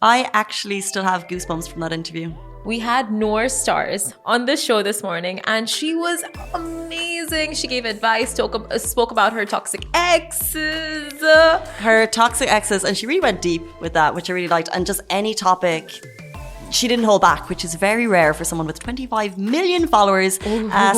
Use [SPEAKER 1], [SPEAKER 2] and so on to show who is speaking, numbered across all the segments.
[SPEAKER 1] I actually still have goosebumps from that interview.
[SPEAKER 2] We had Noor Stars on the show this morning and she was amazing. She gave advice, spoke about her toxic exes.
[SPEAKER 1] Her toxic exes, and she really went deep with that, which I really liked. And just any topic, she didn't hold back, which is very rare for someone with 25 million followers.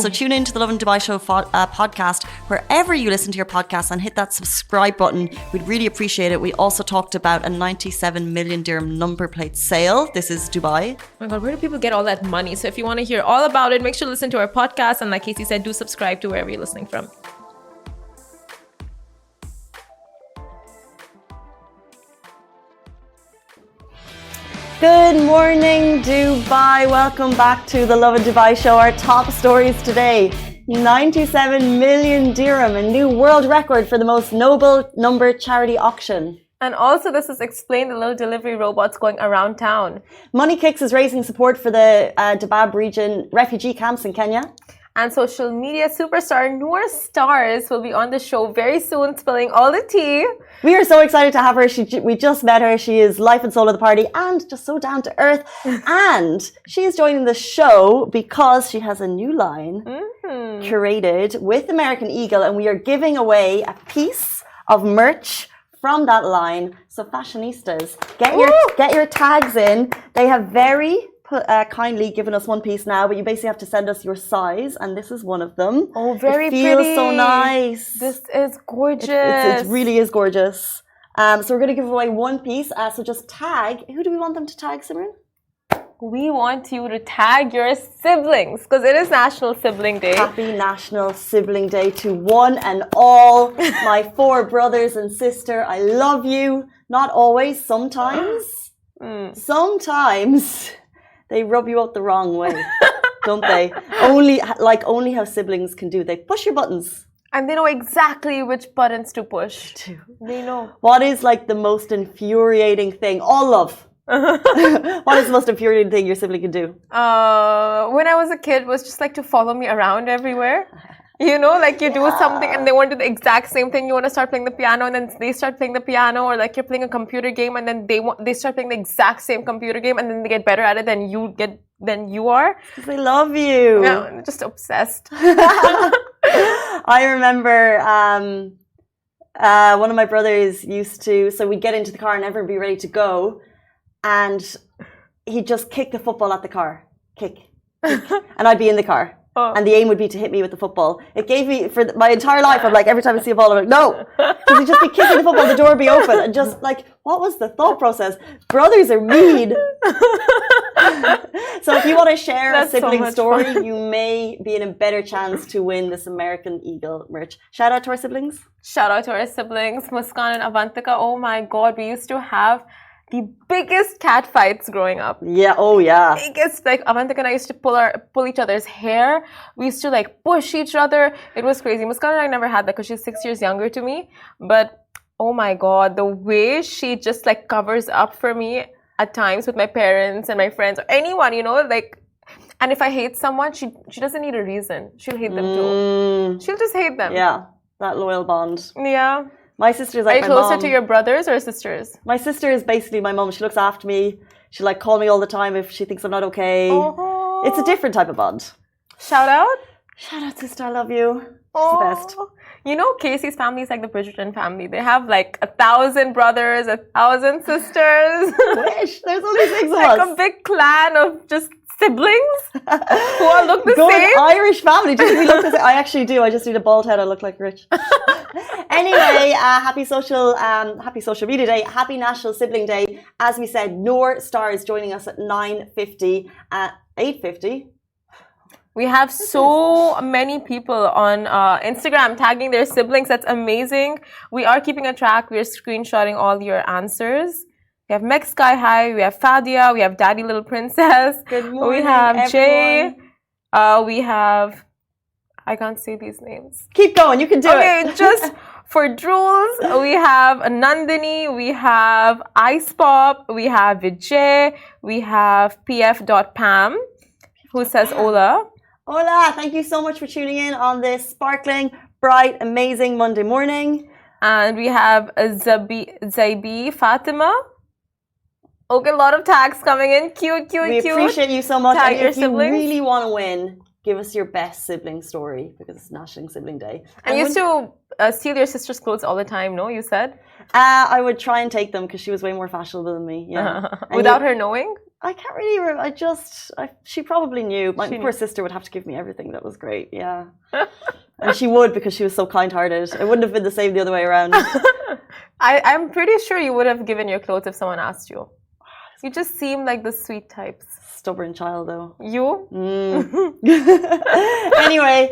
[SPEAKER 1] So tune in to the Lovin Dubai Show podcast wherever you listen to your podcast and hit that subscribe button. We'd really appreciate it. We also talked about a 97 million dirham number plate sale. This is Dubai.
[SPEAKER 2] Oh my God, where do people get all that money? So if you want to hear all about it, make sure to listen to our podcast. And like Casey said, do subscribe to wherever you're listening from.
[SPEAKER 1] Good morning, Dubai. Welcome back to the Lovin Dubai Show. Our top stories today. 97 million dirham, a new world record for the most noble number charity auction.
[SPEAKER 2] And also, this is explained the little delivery robots going around town.
[SPEAKER 1] Money Kicks is raising support for the Dabab region refugee camps in Kenya.
[SPEAKER 2] And social media superstar Noor Stars will be on the show very soon, spilling all the tea.
[SPEAKER 1] We are so excited to have her. We just met her. She is life and soul of the party and just so down to earth. And she is joining the show because she has a new line curated with American Eagle, and we are giving away a piece of merch from that line. So fashionistas, get your tags in. They have very kindly given us one piece now, but you basically have to send us your size, and this is one of them.
[SPEAKER 2] Oh, very pretty.
[SPEAKER 1] It feels so nice.
[SPEAKER 2] This is gorgeous.
[SPEAKER 1] It really is gorgeous. So we're going to give away one piece. So just tag. Who do we want them to tag, Simran?
[SPEAKER 2] We want you to tag your siblings because it is National Sibling Day.
[SPEAKER 1] Happy National Sibling Day to one and all. My 4 brothers and sister, I love you. Not always, sometimes. Sometimes they rub you out the wrong way, don't they? Only how siblings can do. They push your buttons.
[SPEAKER 2] And they know exactly which buttons to push. They know.
[SPEAKER 1] What is like the most infuriating thing? All love. What is the most infuriating thing your sibling can do?
[SPEAKER 2] When I was a kid, was just like to follow me around everywhere. You know, like you do something and they want to do the exact same thing. You want to start playing the piano and then they start playing the piano, or like you're playing a computer game and then they start playing the exact same computer game and then they get better at it than you are.
[SPEAKER 1] Because they love you.
[SPEAKER 2] Yeah, I'm just obsessed.
[SPEAKER 1] I remember one of my brothers used to, so we'd get into the car and everyone would be ready to go, and he'd just kick the football at the car. Kick. And I'd be in the car. And the aim would be to hit me with the football. It gave me, for my entire life, I'm like, every time I see a ball, I'm like, no. Because he'd just be kicking the football, the door would be open. And just like, what was the thought process? Brothers are mean. So if you want to share a sibling story, you may be in a better chance to win this American Eagle merch. Shout out to our siblings.
[SPEAKER 2] Shout out to our siblings, Muskan and Avantika. Oh my God, we used to have the biggest cat fights growing up.
[SPEAKER 1] Yeah, oh yeah.
[SPEAKER 2] Biggest, like Avantika and I used to pull each other's hair. We used to like push each other. It was crazy. Muskan and I never had that because she's 6 years younger to me. But oh my God, the way she just like covers up for me at times with my parents and my friends or anyone, you know, like, and if I hate someone, she doesn't need a reason. She'll hate them too. She'll just hate them.
[SPEAKER 1] Yeah, that loyal bond.
[SPEAKER 2] Yeah.
[SPEAKER 1] My sister is like my mom.
[SPEAKER 2] Are you closer to your brothers or sisters?
[SPEAKER 1] My sister is basically my mom. She looks after me. She like call me all the time if she thinks I'm not okay.
[SPEAKER 2] Oh.
[SPEAKER 1] It's a different type of bond.
[SPEAKER 2] Shout out.
[SPEAKER 1] Shout out, sister. I love you. She's the best.
[SPEAKER 2] You know, Casey's family is like the Bridgerton family. They have like 1,000 brothers, 1,000 sisters.
[SPEAKER 1] Wish. There's only 6 of us.
[SPEAKER 2] Like a big clan of just siblings who all look the
[SPEAKER 1] Good
[SPEAKER 2] same.
[SPEAKER 1] Irish family. Do we look the same? I actually do. I just need a bald head. I look like Rich. Anyway, happy social media day. Happy National Sibling Day. As we said, Noor Star is joining us at 9:50, at 8:50.
[SPEAKER 2] We have so many people on Instagram tagging their siblings. That's amazing. We are keeping a track. We're screenshotting all your answers. We have Meg Sky High. We have Fadia. We have Daddy Little Princess.
[SPEAKER 1] Good morning,
[SPEAKER 2] We have
[SPEAKER 1] everyone.
[SPEAKER 2] Jay. We have... I can't say these names.
[SPEAKER 1] Keep going. You can do it.
[SPEAKER 2] Okay, just for Drools, we have Nandini. We have Ice Pop. We have Vijay. We have pf.pam, who says hola.
[SPEAKER 1] Hola. Thank you so much for tuning in on this sparkling, bright, amazing Monday morning.
[SPEAKER 2] And we have Zaibi Fatima. Okay, a lot of tags coming in. Cute.
[SPEAKER 1] We appreciate you so much.
[SPEAKER 2] Tag
[SPEAKER 1] And
[SPEAKER 2] your
[SPEAKER 1] if you
[SPEAKER 2] siblings.
[SPEAKER 1] really want to win, give us your best sibling story because it's National Sibling Day.
[SPEAKER 2] And you used to steal your sister's clothes all the time, no? You said?
[SPEAKER 1] I would try and take them because she was way more fashionable than me. Yeah.
[SPEAKER 2] Without her knowing?
[SPEAKER 1] I can't really. She probably knew. My poor sister would have to give me everything. That was great. Yeah. And she would because she was so kind-hearted. It wouldn't have been the same the other way around.
[SPEAKER 2] I'm pretty sure you would have given your clothes if someone asked you. You just seem like the sweet types.
[SPEAKER 1] Stubborn child, though.
[SPEAKER 2] You?
[SPEAKER 1] Anyway,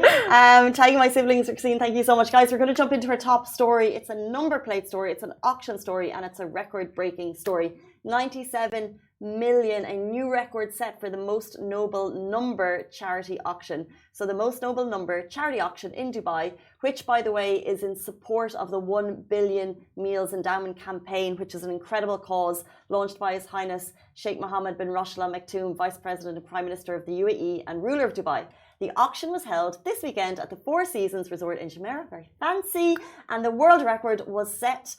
[SPEAKER 1] tagging my siblings, Christine, thank you so much. Guys, we're going to jump into our top story. It's a number plate story, it's an auction story, and it's a record-breaking story. 97 million, a new record set for the most noble number charity auction. So the most noble number charity auction in Dubai, which by the way is in support of the 1 billion meals endowment campaign, which is an incredible cause launched by His Highness Sheikh Mohammed bin Rashid Al Maktoum, Vice President and Prime Minister of the UAE and ruler of Dubai. The auction was held this weekend at the Four Seasons Resort in Jumeirah, very fancy, and the world record was set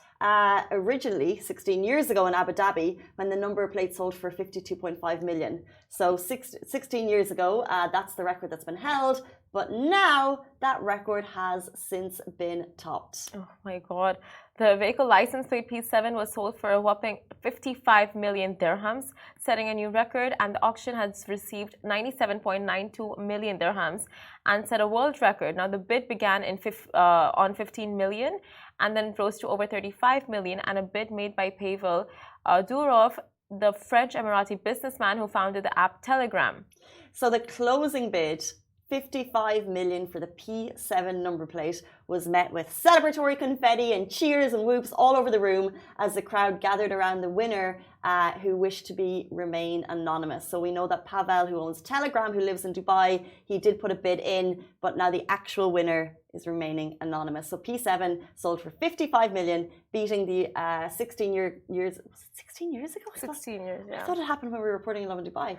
[SPEAKER 1] originally 16 years ago in Abu Dhabi when the number plate sold for 52.5 million. So 16 years ago, that's the record that's been held, but now that record has since been topped.
[SPEAKER 2] Oh my God. The vehicle license plate P7 was sold for a whopping 55 million dirhams, setting a new record, and the auction has received 97.92 million dirhams and set a world record. Now, the bid began on 15 million and then rose to over 35 million, and a bid made by Pavel Durov, the French Emirati businessman who founded the app Telegram.
[SPEAKER 1] So the closing bid, 55 million for the P7 number plate, was met with celebratory confetti and cheers and whoops all over the room as the crowd gathered around the winner who wished to remain anonymous. So we know that Pavel, who owns Telegram, who lives in Dubai, he did put a bid in, but now the actual winner is remaining anonymous. So P7 sold for 55 million, beating the 16 years ago?
[SPEAKER 2] 16 years, yeah.
[SPEAKER 1] I thought it happened when we were reporting in Lovin Dubai.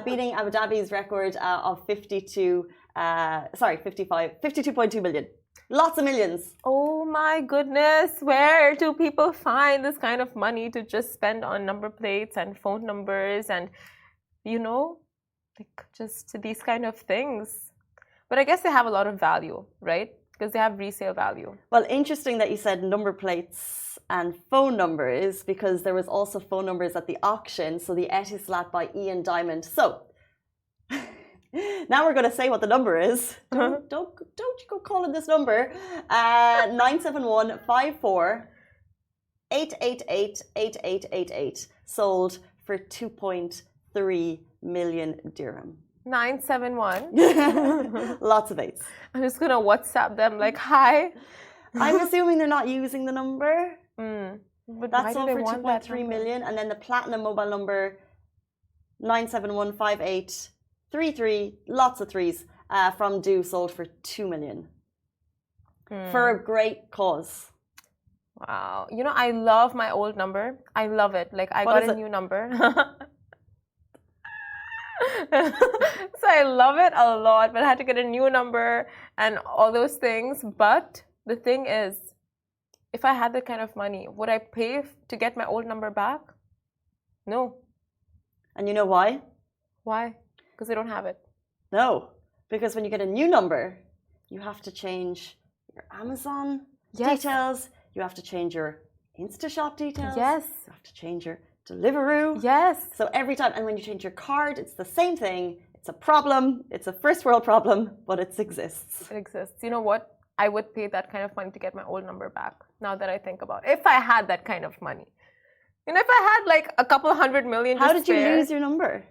[SPEAKER 1] Beating Abu Dhabi's record of 52.2 million. Lots of millions.
[SPEAKER 2] Oh my goodness. Where do people find this kind of money to just spend on number plates and phone numbers and, just these kind of things? But I guess they have a lot of value, right? Because they have resale value.
[SPEAKER 1] Well, interesting that you said number plates and phone numbers, because there was also phone numbers at the auction. So the Etisalat by Ian Diamond. So now we're going to say what the number is. Don't you go calling this number. 97154888888 sold for 2.3 million dirham.
[SPEAKER 2] 971.
[SPEAKER 1] Lots of eights.
[SPEAKER 2] I'm just going to WhatsApp them like, hi.
[SPEAKER 1] I'm assuming they're not using the number.
[SPEAKER 2] But
[SPEAKER 1] that's sold for 2.3 million. And then the platinum mobile number, 9715833, lots of threes, from Do sold for 2 million. For a great cause.
[SPEAKER 2] Wow. I love my old number. I love it. Like, I got a new number. So I love it a lot, but I had to get a new number and all those things. But the thing is, if I had that kind of money, would I pay to get my old number back? No.
[SPEAKER 1] And you know why?
[SPEAKER 2] Why? Because I don't have it.
[SPEAKER 1] No, because when you get a new number, you have to change your Amazon details. You have to change your InstaShop details.
[SPEAKER 2] Yes.
[SPEAKER 1] You have to change your Deliveroo.
[SPEAKER 2] Yes.
[SPEAKER 1] So every time, and when you change your card, it's the same thing. It's a problem. It's a first world problem, but it exists.
[SPEAKER 2] It exists. You know what? I would pay that kind of money to get my old number back. Now that I think about it, if I had that kind of money, if I had like a couple 100 million.
[SPEAKER 1] How did you lose your number?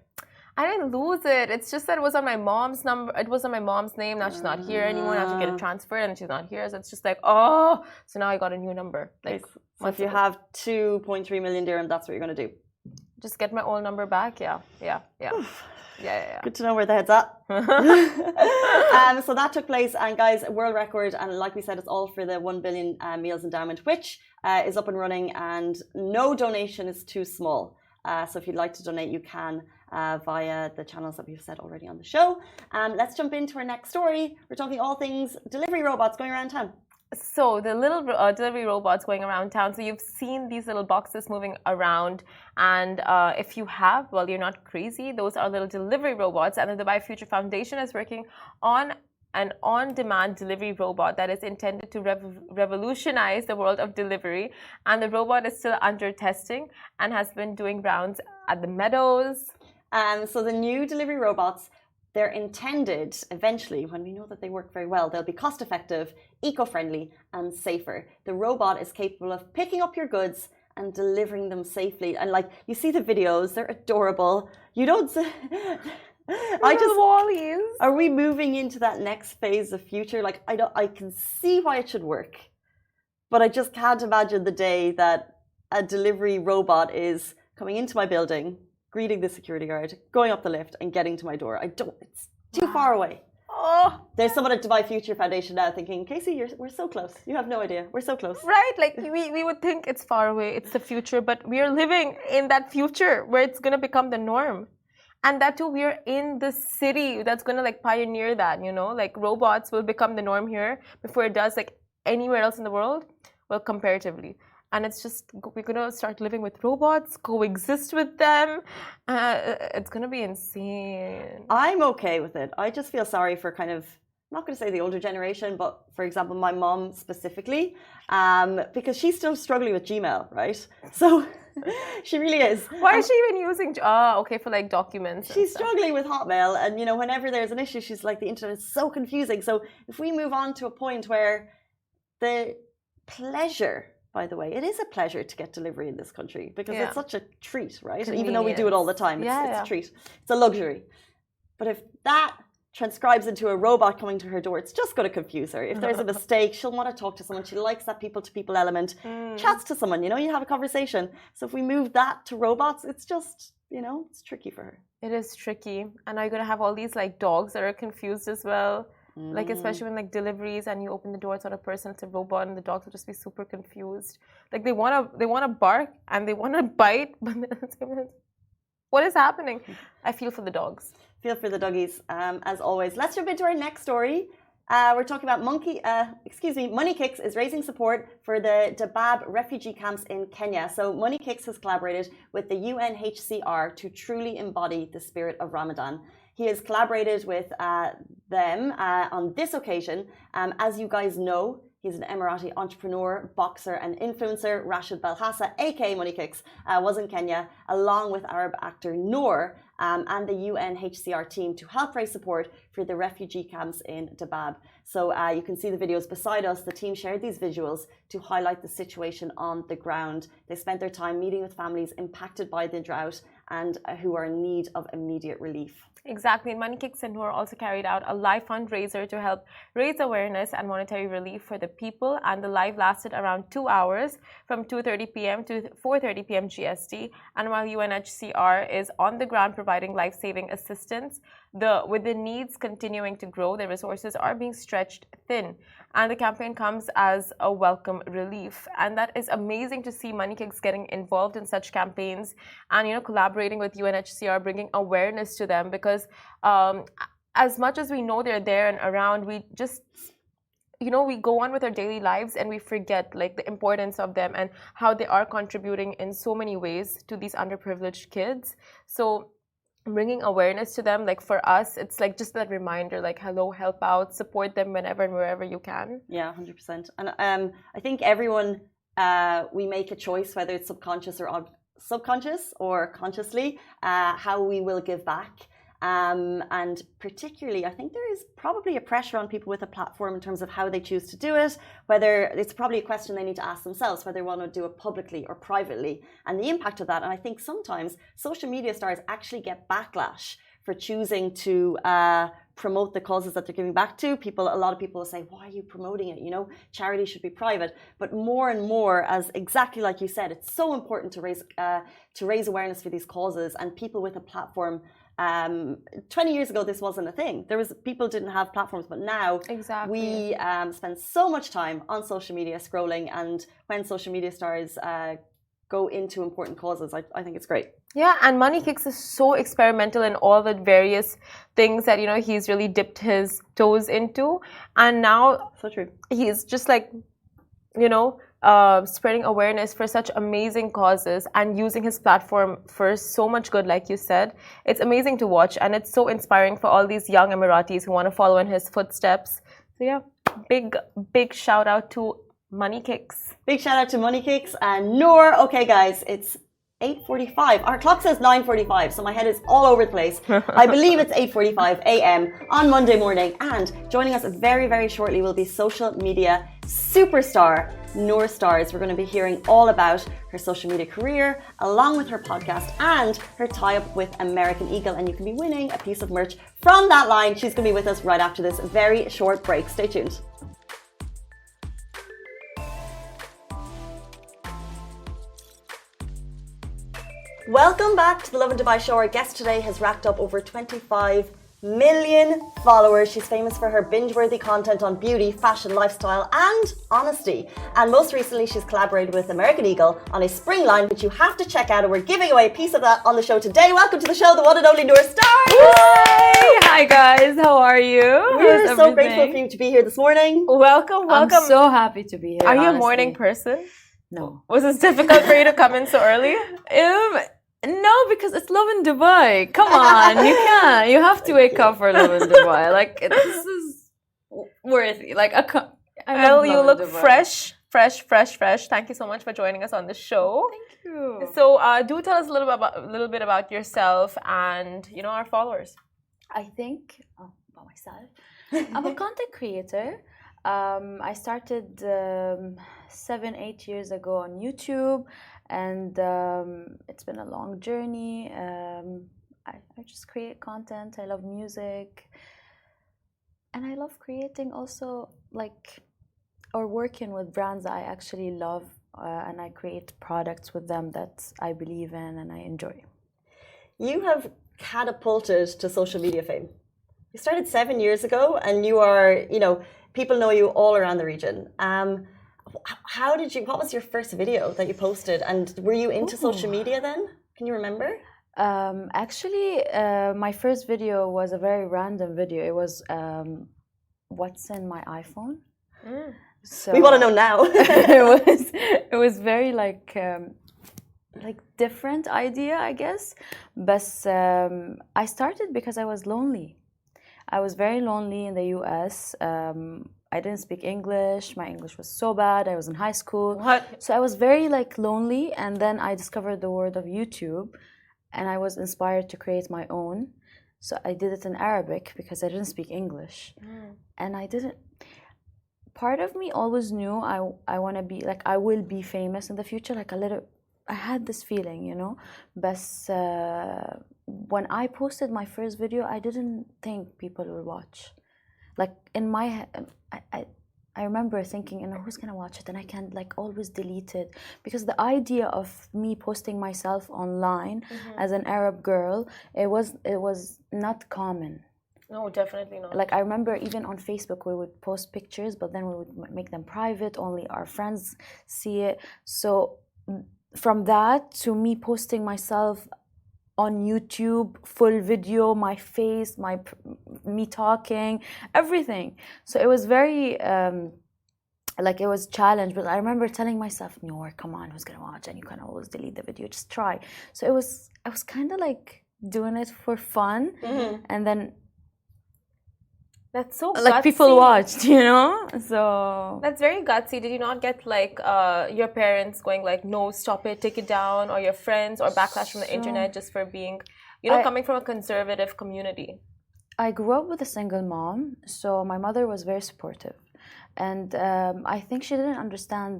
[SPEAKER 2] I didn't lose it. It's just that it was on my mom's number. It was on my mom's name. Now she's not here anymore. I have to get it transferred, and she's not here. So it's just like, oh. So now I got a new number. Like,
[SPEAKER 1] so if you have 2.3 million dirham, that's what you're going to do.
[SPEAKER 2] Just get my old number back. Yeah.
[SPEAKER 1] Good to know where the head's at. So that took place, and guys, a world record, and like we said, it's all for the 1 billion meals endowment, which is up and running, and no donation is too small. So if you'd like to donate, you can via the channels that we've said already on the show. Let's jump into our next story. We're talking all things delivery robots going around town.
[SPEAKER 2] So the little delivery robots going around town. So you've seen these little boxes moving around, and if you have, well, you're not crazy. Those are little delivery robots, and the Dubai Future Foundation is working on an on-demand delivery robot that is intended to revolutionize the world of delivery. And the robot is still under testing and has been doing rounds at the meadows.
[SPEAKER 1] So the new delivery robots, they're intended eventually, when we know that they work very well, they'll be cost effective, eco-friendly and safer. The robot is capable of picking up your goods and delivering them safely. And like, you see the videos, they're adorable. You don't
[SPEAKER 2] Wallies.
[SPEAKER 1] Are we moving into that next phase of future? Like, I can see why it should work, but I just can't imagine the day that a delivery robot is coming into my building, greeting the security guard, going up the lift and getting to my door. It's too far away.
[SPEAKER 2] Oh,
[SPEAKER 1] there's someone at Dubai Future Foundation now thinking, Casey, we're so close. You have no idea. We're so close.
[SPEAKER 2] Right? Like we would think it's far away, it's the future, but we are living in that future where it's going to become the norm. And that too, we're in the city that's going to like pioneer that, you know, like robots will become the norm here before it does like anywhere else in the world. Well, comparatively. And it's just, we're going to start living with robots, coexist with them. It's going to be insane.
[SPEAKER 1] I'm okay with it. I just feel sorry for kind of, I'm not going to say the older generation, but for example, my mom specifically, because she's still struggling with Gmail, right? So she really is.
[SPEAKER 2] Why is she even using? Okay, for like documents.
[SPEAKER 1] She's struggling with Hotmail, and you know, whenever there's an issue, she's like, the internet is so confusing. So if we move on to a point where the pleasure, by the way, it is a pleasure to get delivery in this country because it's such a treat, right? Even though we do it all the time, it's a treat. It's a luxury. But if that transcribes into a robot coming to her door, it's just going to confuse her. If there's a mistake, she'll want to talk to someone. She likes that people-to-people element. Chats to someone, you know, you have a conversation. So if we move that to robots, it's just, you know, it's tricky for her.
[SPEAKER 2] It is tricky. And you're going to have all these like dogs that are confused as well. Like especially when like deliveries and you open the door, it's not a person, it's a robot, and the dogs will just be super confused. Like they wanna bark and they wanna bite, but what is happening? I feel for the dogs.
[SPEAKER 1] Feel for the doggies, as always. Let's jump into our next story. We're talking about Money Kicks is raising support for the Dadaab refugee camps in Kenya. So Money Kicks has collaborated with the UNHCR to truly embody the spirit of Ramadan. He has collaborated with them on this occasion. As you guys know, he's an Emirati entrepreneur, boxer, and influencer. Rashid Belhassa, aka Money Kicks, was in Kenya along with Arab actor Noor and the UNHCR team to help raise support for the refugee camps in Dadaab. So you can see the videos beside us. The team shared these visuals to highlight the situation on the ground. They spent their time meeting with families impacted by the drought and who are in need of immediate relief.
[SPEAKER 2] Exactly. Money Kicks and Noor also carried out a live fundraiser to help raise awareness and monetary relief for the people. And the live lasted around 2 hours from 2:30 p.m. to 4:30 p.m. GST. And while UNHCR is on the ground providing life-saving assistance, with the needs continuing to grow, the resources are being stretched thin. And the campaign comes as a welcome relief. And that is amazing to see Money Kicks getting involved in such campaigns and, you know, collaborating with UNHCR, bringing awareness to them, because as much as we know they're there and around, we just, you know, we go on with our daily lives and we forget like the importance of them and how they are contributing in so many ways to these underprivileged kids. So bringing awareness to them, like for us, it's like just that reminder, like, hello, help out, support them whenever and wherever you can.
[SPEAKER 1] Yeah, 100%. And I think everyone, we make a choice, whether it's subconscious or consciously, how we will give back. And particularly, I think there is probably a pressure on people with a platform in terms of how they choose to do it, whether it's probably a question they need to ask themselves, whether they want to do it publicly or privately, and the impact of that. And I think sometimes social media stars actually get backlash for choosing to promote the causes that they're giving back to. A lot of people will say, why are you promoting it? You know, charity should be private. But more and more, as exactly like you said, it's so important to raise awareness for these causes, and people with a platform. 20 years ago, this wasn't a thing. People didn't have platforms, but now we spend so much time on social media scrolling, and when social media stars go into important causes. I think it's great.
[SPEAKER 2] Yeah, and Money Kicks is so experimental in all the various things that, he's really dipped his toes into. And now
[SPEAKER 1] So true.
[SPEAKER 2] he's just like, spreading awareness for such amazing causes and using his platform for so much good, like you said. It's amazing to watch, and it's so inspiring for all these young Emiratis who want to follow in his footsteps. So yeah, big shout out to Money Kicks.
[SPEAKER 1] Big shout out to Money Kicks and Noor. Okay, guys, it's 8:45. Our clock says 9:45, so my head is all over the place. I believe it's 8:45 a.m. on Monday morning. And joining us very, very shortly will be social media superstar Noor Stars. We're going to be hearing all about her social media career, along with her podcast and her tie-up with American Eagle. And you can be winning a piece of merch from that line. She's going to be with us right after this very short break. Stay tuned. Welcome back to the Lovin Dubai show. Our guest today has racked up over 25 million followers. She's famous for her binge-worthy content on beauty, fashion, lifestyle and honesty. And most recently, she's collaborated with American Eagle on a spring line, which you have to check out. And we're giving away a piece of that on the show today. Welcome to the show, the one and only Noor Stars.
[SPEAKER 3] Hi guys, how are you?
[SPEAKER 1] We're so grateful for you to be here this morning.
[SPEAKER 2] Welcome.
[SPEAKER 3] I'm so happy to be here.
[SPEAKER 2] Are you
[SPEAKER 3] honestly.
[SPEAKER 2] a morning person?
[SPEAKER 3] No.
[SPEAKER 2] Was it difficult for you to come in so early?
[SPEAKER 3] No, because it's Lovin Dubai. Come on, you can't. You have to wake up for Lovin Dubai. Like this is worthy. Like
[SPEAKER 2] Well, you look fresh. Thank you so much for joining us on the show.
[SPEAKER 3] Thank you.
[SPEAKER 2] So, do tell us a little bit about yourself and our followers.
[SPEAKER 3] I think about myself. I'm a content creator. I started 7-8 years ago on YouTube, and it's been a long journey. I just create content. I love music, and I love creating also or working with brands that I actually love, and I create products with them that I believe in and I enjoy.
[SPEAKER 1] You have catapulted to social media fame. You started 7 years ago, and you are, people know you all around the region. What was your first video that you posted? And were you into social media then? Can you remember?
[SPEAKER 3] Actually, my first video was a very random video. It was what's in my iPhone. So
[SPEAKER 1] we want to know now.
[SPEAKER 3] it was very different idea, I guess. But I started because I was lonely. I was very lonely in the US. I didn't speak English. My English was so bad. I was in high school.
[SPEAKER 2] What?
[SPEAKER 3] So I was very lonely, and then I discovered the world of YouTube, and I was inspired to create my own. So I did it in Arabic because I didn't speak English. And I didn't. Part of me always knew I want to be I will be famous in the future. I had this feeling, But when I posted my first video, I didn't think people would watch. In my head, I remember thinking, who's gonna watch it? And I can't always delete it, because the idea of me posting myself online as an Arab girl, it was not common.
[SPEAKER 2] No, definitely not.
[SPEAKER 3] I remember even on Facebook we would post pictures, but then we would make them private, only our friends see it. So from that to me posting myself on YouTube, full video, my face, me talking, everything. So it was very it was challenge. But I remember telling myself, "No, come on, who's gonna watch?" And you can always delete the video. Just try. So I was kind of doing it for fun, and then.
[SPEAKER 2] That's so gutsy.
[SPEAKER 3] People watched, So
[SPEAKER 2] that's very gutsy. Did you not get your parents going no, stop it, take it down, or your friends, or backlash from the internet just for being, coming from a conservative community?
[SPEAKER 3] I grew up with a single mom, so my mother was very supportive, and I think she didn't understand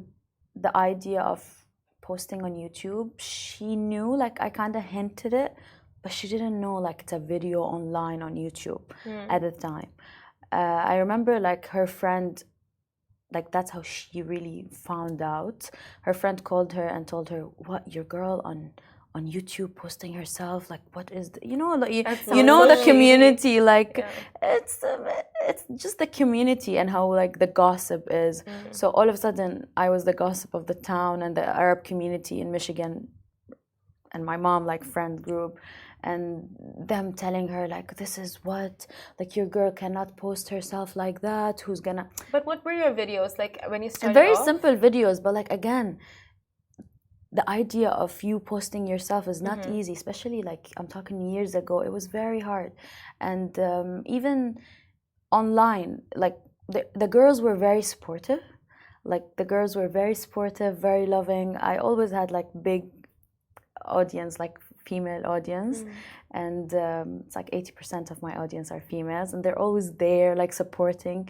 [SPEAKER 3] the idea of posting on YouTube. She knew, I kind of hinted it, but she didn't know it's a video online on YouTube at the time. I remember her friend, that's how she really found out. Her friend called her and told her, "What, your girl on on YouTube posting herself, like what is the, you know, like,
[SPEAKER 2] That's
[SPEAKER 3] you
[SPEAKER 2] so
[SPEAKER 3] know, the
[SPEAKER 2] pushy.
[SPEAKER 3] community, like
[SPEAKER 2] Yeah.
[SPEAKER 3] it's just the community and how like the gossip is. So all of a sudden I was the gossip of the town and the Arab community in Michigan, and my mom like friend group, and them telling her like, this is what, like your girl cannot post herself like that, who's gonna.
[SPEAKER 2] But what were your videos like when you started
[SPEAKER 3] Very
[SPEAKER 2] off?
[SPEAKER 3] simple videos, but like again, the idea of you posting yourself is not easy, especially like I'm talking years ago. It was very hard. And even online, like the girls were very supportive. Like the girls were very supportive, very loving. I always had like big audience, like female audience, and it's like 80% of my audience are females, and they're always there like supporting.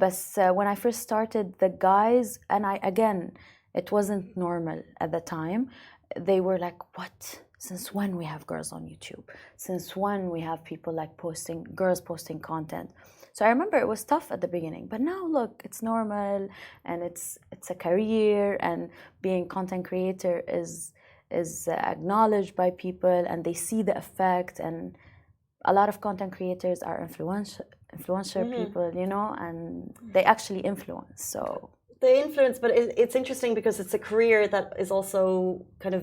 [SPEAKER 3] But when I first started, the guys, and I again, it wasn't normal at the time. They were like, what? Since when we have girls on YouTube? Since when we have people like girls posting content? So I remember it was tough at the beginning, but now look, it's normal, and it's a career, and being content creator is acknowledged by people, and they see the effect. And a lot of content creators are influencer people, you know, and they actually influence. So
[SPEAKER 1] they influence, but it's interesting because it's a career that is also kind of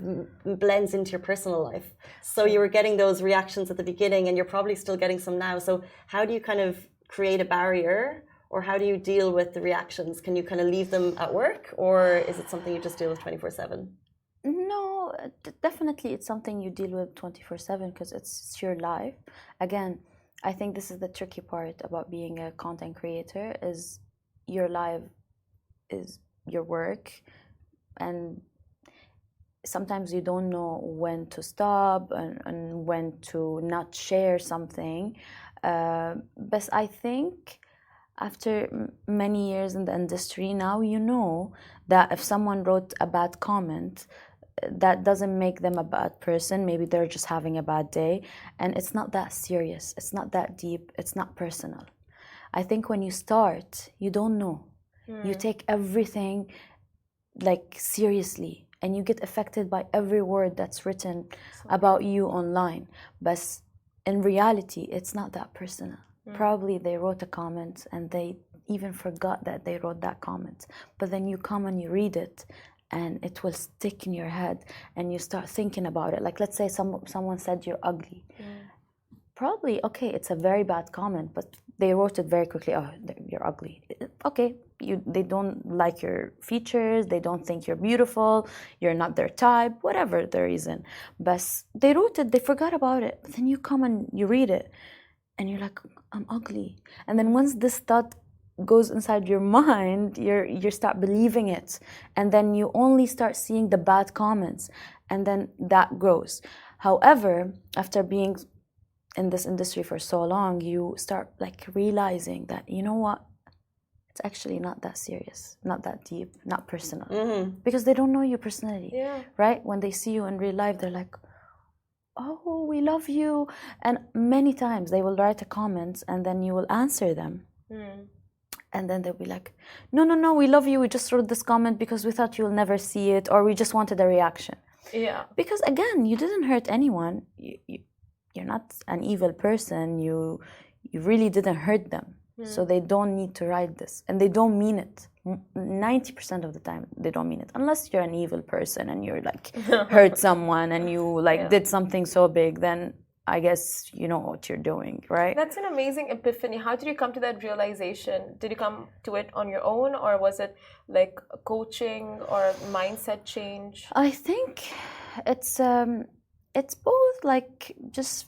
[SPEAKER 1] blends into your personal life. So you were getting those reactions at the beginning, and you're probably still getting some now. So how do you kind of create a barrier, or how do you deal with the reactions? Can you kind of leave them at work, or is it something you just deal with 24/7?
[SPEAKER 3] no, definitely it's something you deal with 24/7 because it's your life. Again, I think this is the tricky part about being a content creator, is your life is your work, and sometimes you don't know when to stop and when to not share something. But I think after many years in the industry, now you know that if someone wrote a bad comment, that doesn't make them a bad person. Maybe they're just having a bad day, and it's not that serious, it's not that deep, it's not personal. I think when you start, you don't know. You take everything like seriously, and you get affected by every word that's written about you online. But in reality, it's not that personal. Probably they wrote a comment and they even forgot that they wrote that comment. But then you come and you read it, and it will stick in your head, and you start thinking about it. Like, let's say someone said you're ugly. Probably, okay, it's a very bad comment, but they wrote it very quickly. Oh, you're ugly. Okay, they don't like your features. They don't think you're beautiful. You're not their type, whatever the reason. But they wrote it, they forgot about it. But then you come and you read it, and you're like, I'm ugly. And then once this thought goes inside your mind, you start believing it, and then you only start seeing the bad comments, and then that grows. However, after being in this industry for so long, you start like realizing that, you know what, it's actually not that serious, not that deep, not personal, because they don't know you personally. Right? When they see you in real life, they're like, oh, we love you. And many times they will write a comment, and then you will answer them, and then they'll be like, no, we love you, we just wrote this comment because we thought you'll never see it, or we just wanted a reaction. Because again, you didn't hurt anyone. You're not an evil person. You really didn't hurt them. So they don't need to write this, and they don't mean it. 90% of the time they don't mean it, unless you're an evil person and you're like hurt someone and you like did something so big. Then I guess you know what you're doing, right?
[SPEAKER 2] That's an amazing epiphany. How did you come to that realization? Did you come to it on your own, or was it like coaching or mindset change?
[SPEAKER 3] I think it's both, like just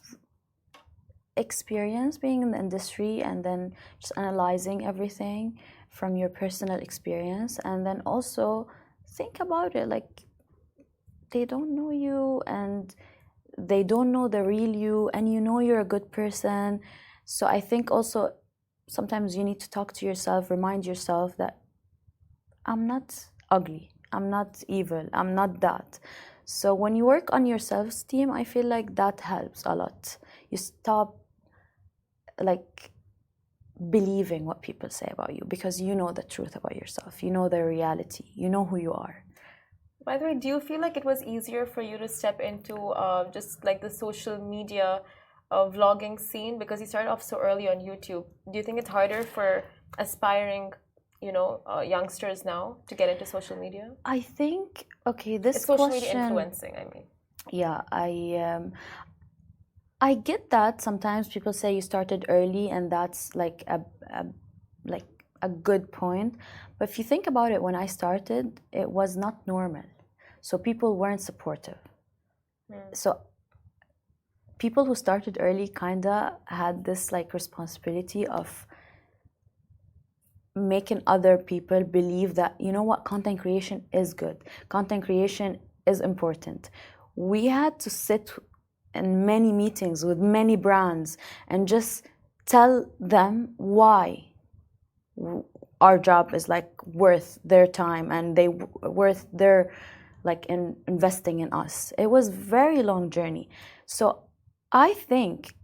[SPEAKER 3] experience being in the industry, and then just analyzing everything from your personal experience, and then also think about it, like they don't know you, and they don't know the real you, and you know you're a good person. So I think also sometimes you need to talk to yourself, remind yourself that I'm not ugly, I'm not evil, I'm not that. So when you work on your self-esteem, I feel like that helps a lot. You stop like believing what people say about you, because you know the truth about yourself, you know the reality, you know who you are.
[SPEAKER 2] By the way, do you feel like it was easier for you to step into just like the social media vlogging scene because you started off so early on YouTube? Do you think it's harder for aspiring, youngsters now to get into social media?
[SPEAKER 3] I think, okay, this
[SPEAKER 2] It's social
[SPEAKER 3] question,
[SPEAKER 2] media influencing, I mean.
[SPEAKER 3] yeah, I get that sometimes people say you started early and that's like a good point. But if you think about it, when I started, it was not normal. So people weren't supportive. So people who started early kinda had this like responsibility of making other people believe that, you know what, content creation is good. Content creation is important. We had to sit in many meetings with many brands and just tell them why our job is like worth their time and they worth their like investing in us. It was very long journey. So I think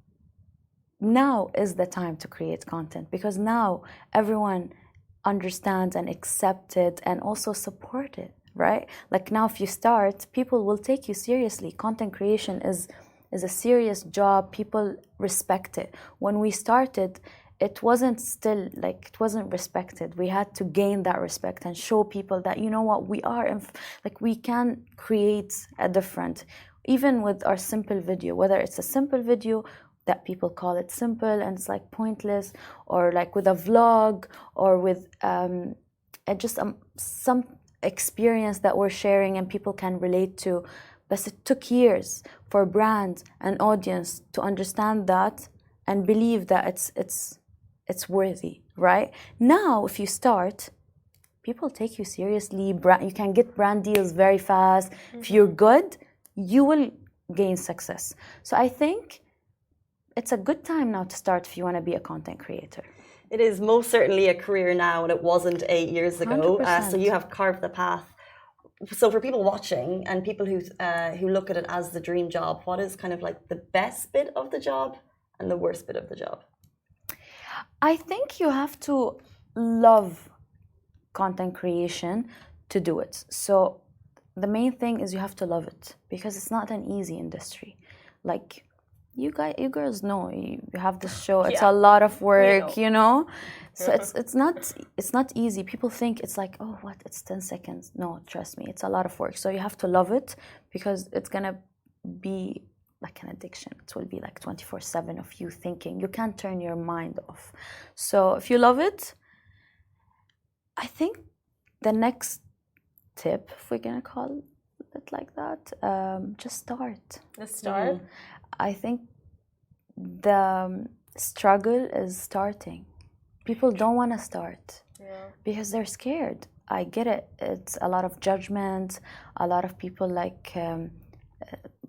[SPEAKER 3] now is the time to create content because now everyone understands and accepts it and also support it, right? Like now if you start, people will take you seriously. Content creation is a serious job. People respect it. When we started, it wasn't respected. We had to gain that respect and show people that, you know what, we are we can create a different, even with our simple video, whether it's a simple video that people call it simple and it's like pointless, or like with a vlog or with just some experience that we're sharing and people can relate to. But it took years for brands and audience to understand that and believe that it's worthy, right? Now, if you start, people take you seriously. You can get brand deals very fast. If you're good, you will gain success. So I think it's a good time now to start if you want to be a content creator.
[SPEAKER 1] It is most certainly a career now, and it wasn't 8 years ago. So you have carved the path. So for people watching and people who look at it as the dream job, what is kind of like the best bit of the job and the worst bit of the job?
[SPEAKER 3] I think you have to love content creation to do it. So the main thing is you have to love it because it's not an easy industry. Like you girls know, you have this show. It's a lot of work, you know. So it's not easy. People think it's like, oh, what? It's 10 seconds. No, trust me, it's a lot of work. So you have to love it because it's gonna be like an addiction. It will be like 24/7 of you thinking. You can't turn your mind off. So if you love it, I think the next tip, if we're gonna call it like that, just start.
[SPEAKER 2] Just start.
[SPEAKER 3] I think the struggle is starting. People don't want to start because they're scared. I get it. It's a lot of judgment, a lot of people like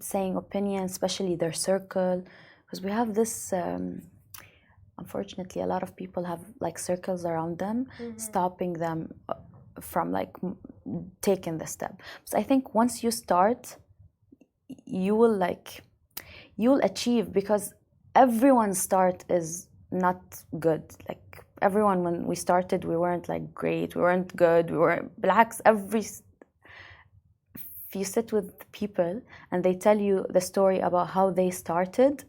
[SPEAKER 3] saying opinions, especially their circle. Because we have this, unfortunately, a lot of people have like circles around them, stopping them from like taking the step. So I think once you start, you'll achieve, because everyone's start is not good. Like everyone, when we started, we weren't like great, we weren't good, we weren't blacks. If you sit with people and they tell you the story about how they started,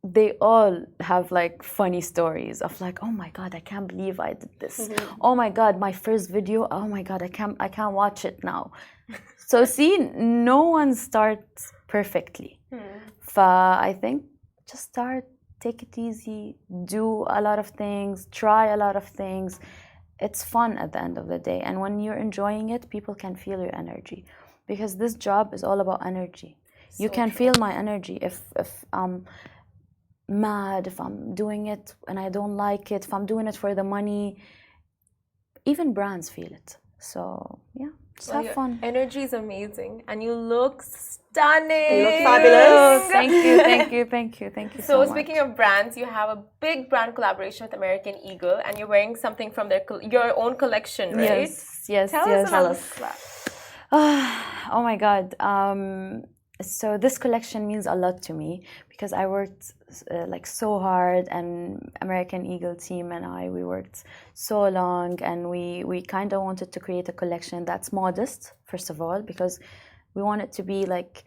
[SPEAKER 3] they all have like funny stories of like, oh my god, I can't believe I did this. Oh my god, my first video, oh my god, I can't watch it now. So see, no one starts perfectly. I think just start, take it easy, do a lot of things, try a lot of things. It's fun at the end of the day, and when you're enjoying it, people can feel your energy, because this job is all about energy. You can feel my energy if I'm mad, if I'm doing it and I don't like it, if I'm doing it for the money. Even brands feel it. So yeah, just have fun.
[SPEAKER 2] Energy is amazing, and you look stunning.
[SPEAKER 1] You look fabulous.
[SPEAKER 3] Thank you so much.
[SPEAKER 2] Speaking of brands, you have a big brand collaboration with American Eagle, and you're wearing something from your own collection, right?
[SPEAKER 3] Yes.
[SPEAKER 2] Tell us about that.
[SPEAKER 3] Oh my god. so this collection means a lot to me because I worked like so hard, and American Eagle team and we worked so long, and we kind of wanted to create a collection that's modest, first of all, because we want it to be like,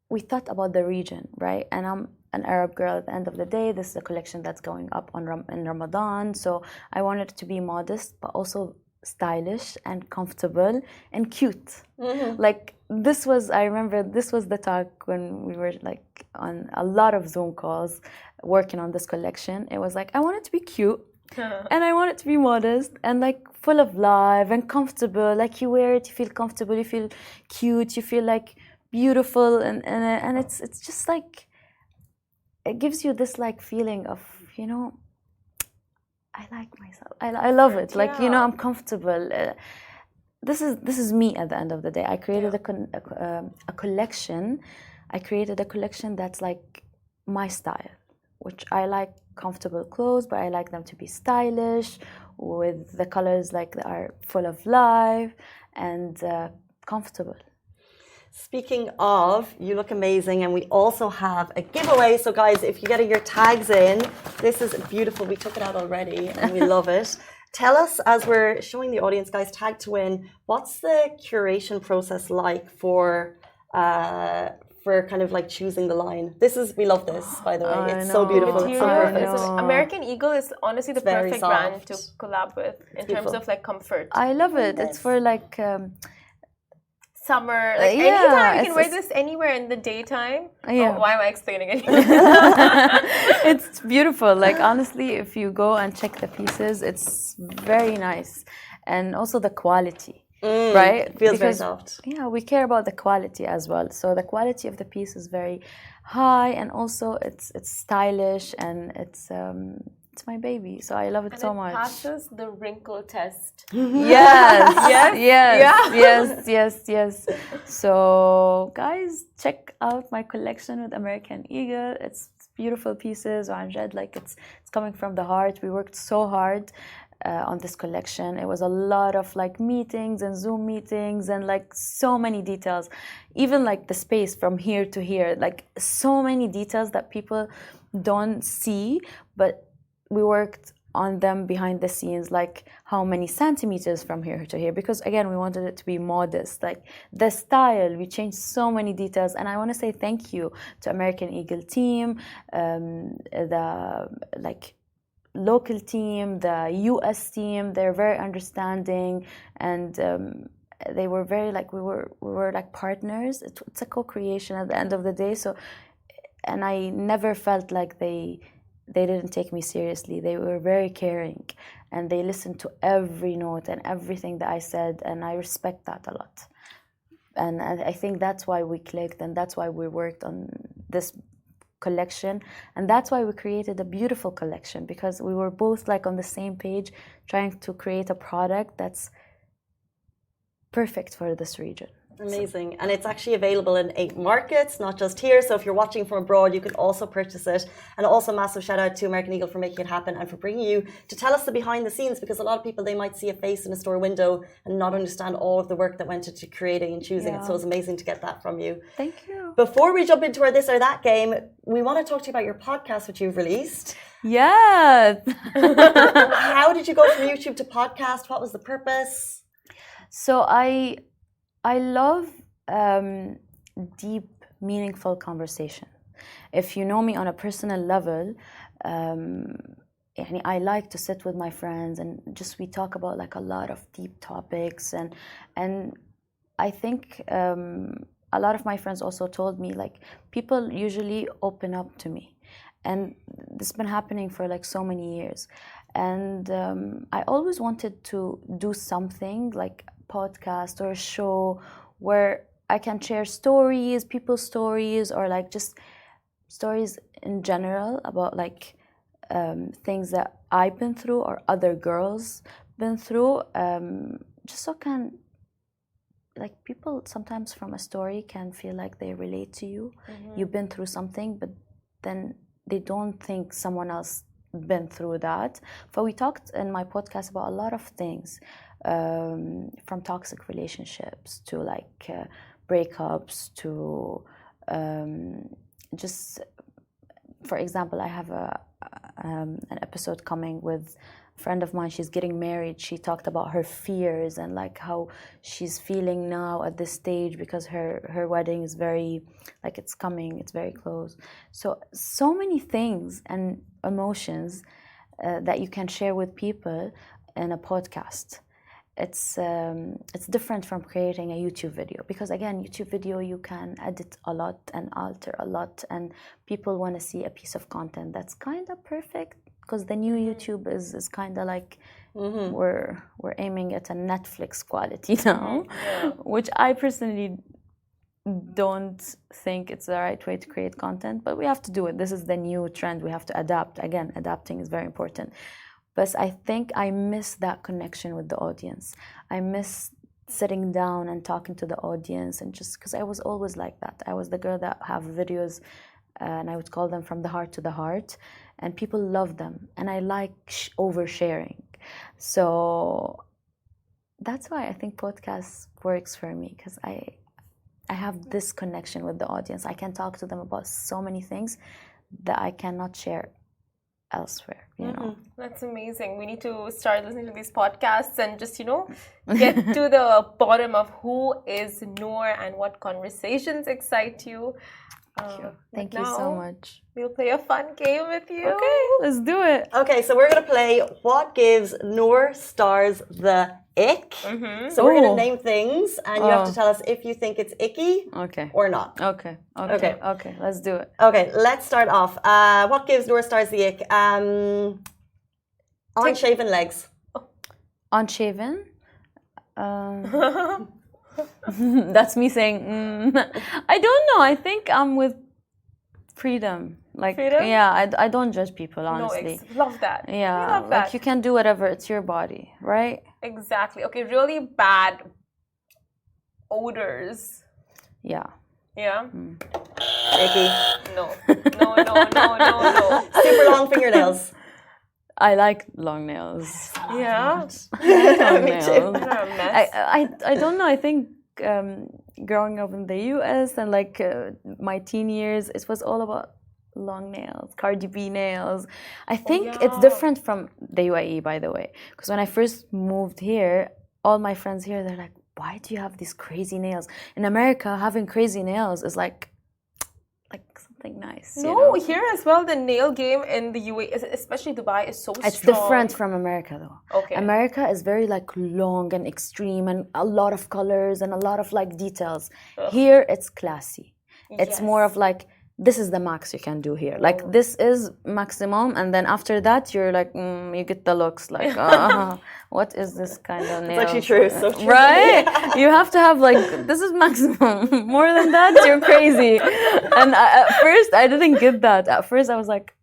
[SPEAKER 3] we thought about the region, right? And I'm an Arab girl at the end of the day. This is a collection that's going up in Ramadan, so I wanted it to be modest but also stylish and comfortable and cute. Like I remember this was the talk when we were like on a lot of Zoom calls working on this collection. It was like, I want it to be cute and I want it to be modest and like full of life and comfortable. Like you wear it, you feel comfortable, you feel cute, you feel like beautiful, and it's just like, it gives you this like feeling of, you know, I like myself. I love it. Like, you know, I'm comfortable. This is me at the end of the day. I created a collection. I created a collection that's like my style, which I like comfortable clothes, but I like them to be stylish with the colors like that are full of life and comfortable.
[SPEAKER 1] Speaking of, you look amazing, and we also have a giveaway. So guys, if you're getting your tags in, this is beautiful. We took it out already and we love it. Tell us, as we're showing the audience, guys, tag to win, what's the curation process like for kind of like choosing the line? We love this, by the way. It's so beautiful. It's so perfect.
[SPEAKER 2] American Eagle is honestly the perfect brand to collab with in terms of like comfort.
[SPEAKER 3] I love it. It's for like
[SPEAKER 2] summer, like anytime. You can wear this anywhere in the daytime.
[SPEAKER 3] Yeah.
[SPEAKER 2] Oh, why am I explaining it?
[SPEAKER 3] It's beautiful. Like honestly, if you go and check the pieces, it's very nice, and also the quality, right?
[SPEAKER 1] It feels very soft.
[SPEAKER 3] Yeah, we care about the quality as well. So the quality of the piece is very high, and also it's stylish, and it's my baby, so I love it so much.
[SPEAKER 2] It passes the wrinkle test.
[SPEAKER 3] Yes. So guys, check out my collection with American Eagle. It's beautiful pieces. Like it's coming from the heart. We worked so hard on this collection. It was a lot of like meetings and Zoom meetings and like so many details, even like the space from here to here, like so many details that people don't see, but we worked on them behind the scenes, like how many centimeters from here to here, because again, we wanted it to be modest, like the style, we changed so many details. And I want to say thank you to American Eagle team, the like local team, the US team. They're very understanding, and they were very like, we were like partners. It's a co-creation at the end of the day. So, and I never felt like they didn't take me seriously. They were very caring, and they listened to every note and everything that I said, and I respect that a lot. And I think that's why we clicked, and that's why we worked on this collection, and that's why we created a beautiful collection, because we were both like on the same page, trying to create a product that's perfect for this region.
[SPEAKER 1] Amazing. And it's actually available in 8 markets, not just here. So if you're watching from abroad, you can also purchase it. And also massive shout out to American Eagle for making it happen and for bringing you to tell us the behind the scenes, because a lot of people, they might see a face in a store window and not understand all of the work that went into creating and choosing it. So it's amazing to get that from you.
[SPEAKER 3] Thank you.
[SPEAKER 1] Before we jump into our this or that game, we want to talk to you about your podcast, which you've released.
[SPEAKER 3] Yes.
[SPEAKER 1] How did you go from YouTube to podcast? What was the purpose?
[SPEAKER 3] So I love deep, meaningful conversation. If you know me on a personal level, I like to sit with my friends and just we talk about like a lot of deep topics, and I think a lot of my friends also told me like people usually open up to me, and this has been happening for like so many years, and I always wanted to do something like podcast or a show where I can share stories, people's stories, or like just stories in general about like things that I've been through or other girls been through, just so can like people sometimes from a story can feel like they relate to you. You've been through something, but then they don't think someone else been through that. But we talked in my podcast about a lot of things, from toxic relationships to like breakups to just, for example, I have an episode coming with a friend of mine. She's getting married. She talked about her fears and like how she's feeling now at this stage because her wedding is very, like it's coming, it's very close. So many things and emotions that you can share with people in a podcast. It's different from creating a YouTube video, because again, YouTube video you can edit a lot and alter a lot, and people want to see a piece of content that's kind of perfect, because the new YouTube is kind of like we're aiming at a Netflix quality now, which I personally don't think it's the right way to create content, but we have to do it. This is the new trend. We have to adapt. Again, adapting is very important. But I think I miss that connection with the audience. I miss sitting down and talking to the audience, and just because I was always like that. I was the girl that have videos, and I would call them from the heart to the heart, and people love them, and I like oversharing. So that's why I think podcasts works for me, because I have this connection with the audience. I can talk to them about so many things that I cannot share elsewhere, you know.
[SPEAKER 2] That's amazing. We need to start listening to these podcasts and just, get to the bottom of who is Noor and what conversations excite you.
[SPEAKER 3] Thank you so much.
[SPEAKER 2] We'll play a fun game with you.
[SPEAKER 3] Okay, let's do it.
[SPEAKER 1] Okay, so we're going to play What Gives Noor Stars the Ick. So we're going to name things, and you have to tell us if you think it's icky or not.
[SPEAKER 3] Okay, let's do it.
[SPEAKER 1] Okay, let's start off. What gives Noor Stars the ick? Unshaven legs.
[SPEAKER 3] Unshaven? That's me saying, I don't know. I think I'm with freedom. Like,
[SPEAKER 2] freedom?
[SPEAKER 3] Yeah, I don't judge people, honestly.
[SPEAKER 2] No, love that.
[SPEAKER 3] Yeah,
[SPEAKER 2] love that.
[SPEAKER 3] Like you can do whatever. It's your body, right?
[SPEAKER 2] Exactly. Okay, really bad odors.
[SPEAKER 3] Yeah.
[SPEAKER 2] Yeah?
[SPEAKER 1] Icky.
[SPEAKER 2] No.
[SPEAKER 1] Super long fingernails.
[SPEAKER 3] I like long nails.
[SPEAKER 2] Yeah?
[SPEAKER 3] Long
[SPEAKER 1] Me too.
[SPEAKER 3] nails.
[SPEAKER 2] They're a mess.
[SPEAKER 3] I don't know. I think growing up in the US and like my teen years, it was all about long nails, Cardi B nails. I think it's different from the UAE, by the way, because when I first moved here, all my friends here, they're like, why do you have these crazy nails? In America, having crazy nails is like something nice.
[SPEAKER 2] No, here as well, the nail game in the UAE, especially Dubai, is so strong.
[SPEAKER 3] It's different from America, though.
[SPEAKER 2] Okay.
[SPEAKER 3] America is very like long and extreme, and a lot of colors and a lot of like details. Here, it's classy. It's more of like, this is the max you can do here. Like this is maximum, and then after that you're like, you get the looks like, what is this kind of nail?
[SPEAKER 1] It's actually true, so true.
[SPEAKER 3] Right? You have to have like, this is maximum. More than that, you're crazy. And at first I didn't get that. At first I was like,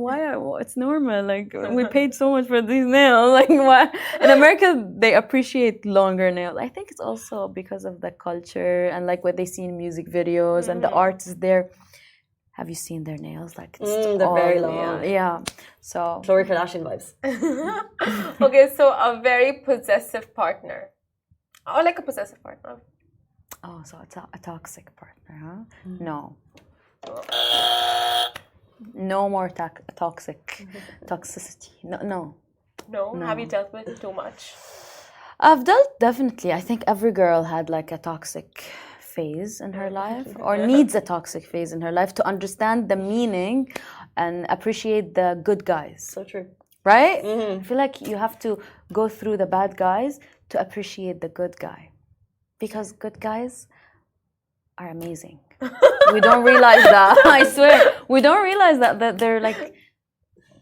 [SPEAKER 3] why? It's normal. Like we paid so much for these nails. Like why? In America they appreciate longer nails. I think it's also because of the culture and like what they see in music videos and the art is there. Have you seen their nails? Like
[SPEAKER 1] they're very long.
[SPEAKER 3] Yeah. So
[SPEAKER 1] Khloe Kardashian vibes.
[SPEAKER 2] Okay, so a very possessive partner. Or like a possessive partner.
[SPEAKER 3] Oh, so it's a toxic partner, huh? No. No more toxicity. No.
[SPEAKER 2] No? Have you dealt with too much?
[SPEAKER 3] I've dealt, definitely. I think every girl had like a toxic phase in her life, or needs a toxic phase in her life to understand the meaning and appreciate the good guys.
[SPEAKER 1] So true.
[SPEAKER 3] Right? I feel like you have to go through the bad guys to appreciate the good guy, because good guys are amazing. We don't realize that. I swear, we don't realize that they're like,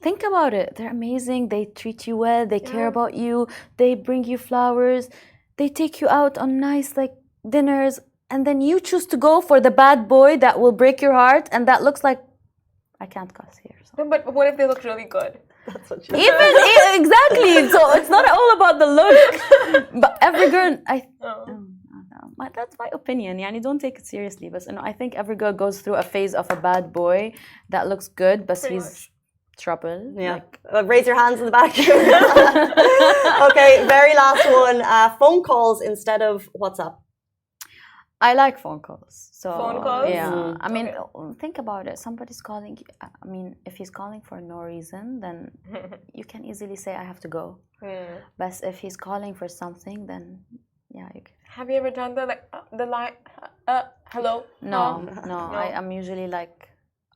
[SPEAKER 3] think about it, they're amazing. They treat you well, they care about you, they bring you flowers, they take you out on nice like dinners. And then you choose to go for the bad boy that will break your heart, and that looks like, I can't cuss here. So.
[SPEAKER 2] No, but what if they look really good?
[SPEAKER 1] That's what
[SPEAKER 3] Exactly. So it's not all about the look. But every girl, that's my opinion. Yani, don't take it seriously. But I think every girl goes through a phase of a bad boy that looks good, but he's trouble.
[SPEAKER 1] Yeah. Raise your hands in the back. Okay, very last one. Phone calls instead of WhatsApp.
[SPEAKER 3] I like phone calls. So
[SPEAKER 2] Phone calls?
[SPEAKER 3] yeah. I mean,
[SPEAKER 2] Okay.
[SPEAKER 3] think about it. Somebody's calling you. I mean, if he's calling for no reason, then you can easily say I have to go. But if he's calling for something, then yeah, you can.
[SPEAKER 2] Have you ever done the line? Hello?
[SPEAKER 3] No. I'm usually like,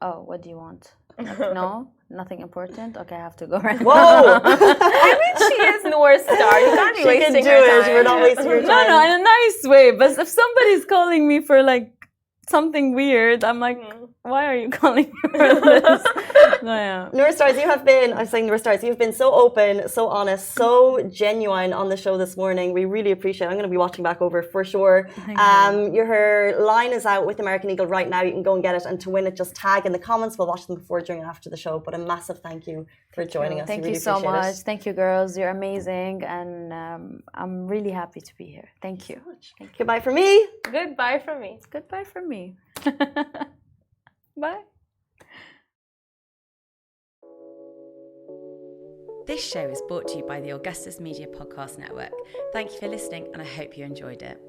[SPEAKER 3] oh, what do you want? Like, no, nothing important. Okay, I have to go right now.
[SPEAKER 1] Whoa!
[SPEAKER 2] I mean, she is North Star. You can't be
[SPEAKER 1] She can
[SPEAKER 2] wasting
[SPEAKER 1] do
[SPEAKER 2] her
[SPEAKER 1] it.
[SPEAKER 2] time.
[SPEAKER 1] We're not wasting your time.
[SPEAKER 3] No, in a nice way. But if somebody's calling me for like something weird, I'm like, why are you calling me for this? No, yeah.
[SPEAKER 1] Noor Stars, I'm saying Noor Stars, you've been so open, so honest, so genuine on the show this morning. We really appreciate it. I'm going to be watching back over for sure. Her line is out with American Eagle right now. You can go and get it. And to win it, just tag in the comments. We'll watch them before, during, and after the show. But a massive thank you for joining us.
[SPEAKER 3] Thank
[SPEAKER 1] We
[SPEAKER 3] you
[SPEAKER 1] really
[SPEAKER 3] so
[SPEAKER 1] appreciate
[SPEAKER 3] much.
[SPEAKER 1] it.
[SPEAKER 3] Thank you, girls. You're amazing. And I'm really happy to be here. Thank you.
[SPEAKER 1] Goodbye from me.
[SPEAKER 2] Goodbye from me.
[SPEAKER 3] Goodbye from me. Bye.
[SPEAKER 4] This show is brought to you by the Augustus Media Podcast Network. Thank you for listening, and I hope you enjoyed it.